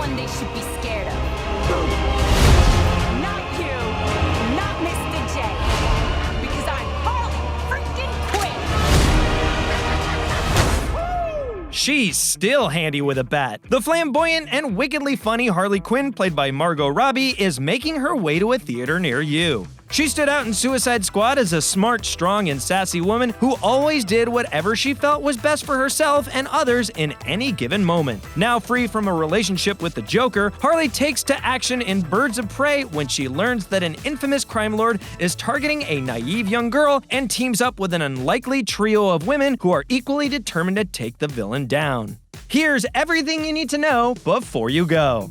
one they should be scared of. Not you, not Mr. J, because I'm Harley freaking Quinn. She's still handy with a bat. The flamboyant and wickedly funny Harley Quinn, played by Margot Robbie, is making her way to a theater near you. She stood out in Suicide Squad as a smart, strong, and sassy woman who always did whatever she felt was best for herself and others in any given moment. Now free from a relationship with the Joker, Harley takes to action in Birds of Prey when she learns that an infamous crime lord is targeting a naive young girl and teams up with an unlikely trio of women who are equally determined to take the villain down. Here's everything you need to know before you go.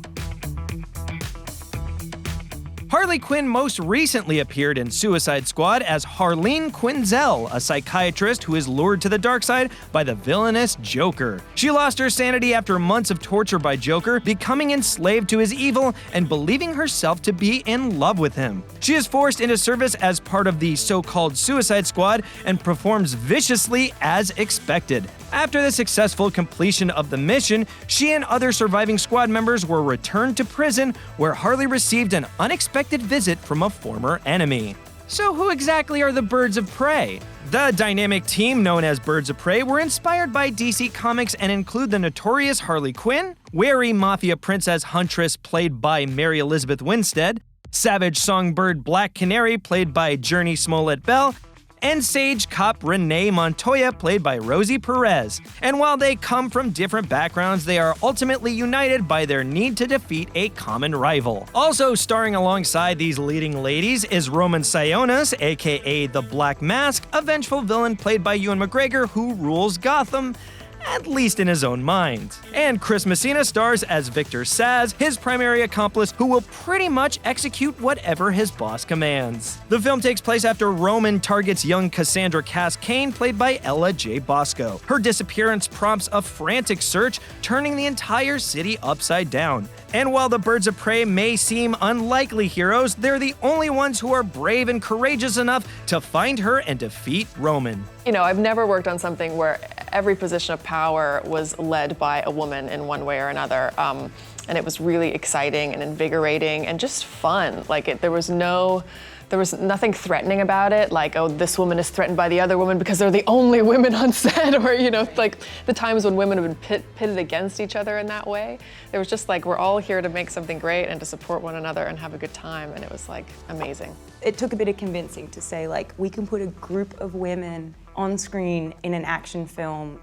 Harley Quinn most recently appeared in Suicide Squad as Harleen Quinzel, a psychiatrist who is lured to the dark side by the villainous Joker. She lost her sanity after months of torture by Joker, becoming enslaved to his evil and believing herself to be in love with him. She is forced into service as part of the so-called Suicide Squad and performs viciously as expected. After the successful completion of the mission, she and other surviving squad members were returned to prison, where Harley received an unexpected visit from a former enemy. So who exactly are the Birds of Prey? The dynamic team known as Birds of Prey were inspired by DC Comics and include the notorious Harley Quinn, wary mafia princess Huntress played by Mary Elizabeth Winstead, savage songbird Black Canary played by JURNEE SMOLLETT-BELL, and sage cop Renee Montoya played by Rosie Perez. And while they come from different backgrounds, they are ultimately united by their need to defeat a common rival. Also starring alongside these leading ladies is Roman Sionis, aka the Black Mask, a vengeful villain played by Ewan McGregor who rules Gotham, at least in his own mind. And Chris Messina stars as Victor Saz, his primary accomplice who will pretty much execute whatever his boss commands. The film takes place after Roman targets young Cassandra Cass Cain, played by Ella J. Bosco. Her disappearance prompts a frantic search, turning the entire city upside down. And while the Birds of Prey may seem unlikely heroes, they're the only ones who are brave and courageous enough to find her and defeat Roman. You know, I've never worked on something where every position of power was led by a woman in one way or another. And it was really exciting and invigorating and just fun. Like, there was nothing threatening about it, like, oh, this woman is threatened by the other woman because they're the only women on set, or, you know, like the times when women have been pitted against each other in that way. There was just like, we're all here to make something great and to support one another and have a good time, and it was like amazing. It took a bit of convincing to say, like, we can put a group of women on screen in an action film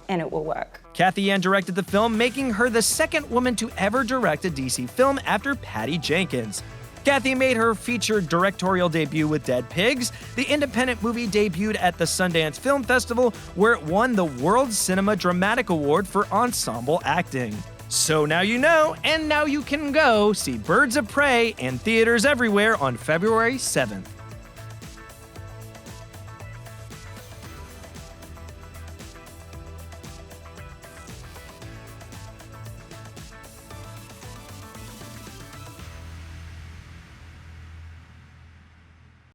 and it will work. Cathy Yan directed the film, making her the second woman to ever direct a DC film after Patty Jenkins. Cathy made her featured directorial debut with Dead Pigs. The independent movie debuted at the Sundance Film Festival, where it won the World Cinema Dramatic Award for ensemble acting. So now you know, and now you can go see Birds of Prey in theaters everywhere on February 7th.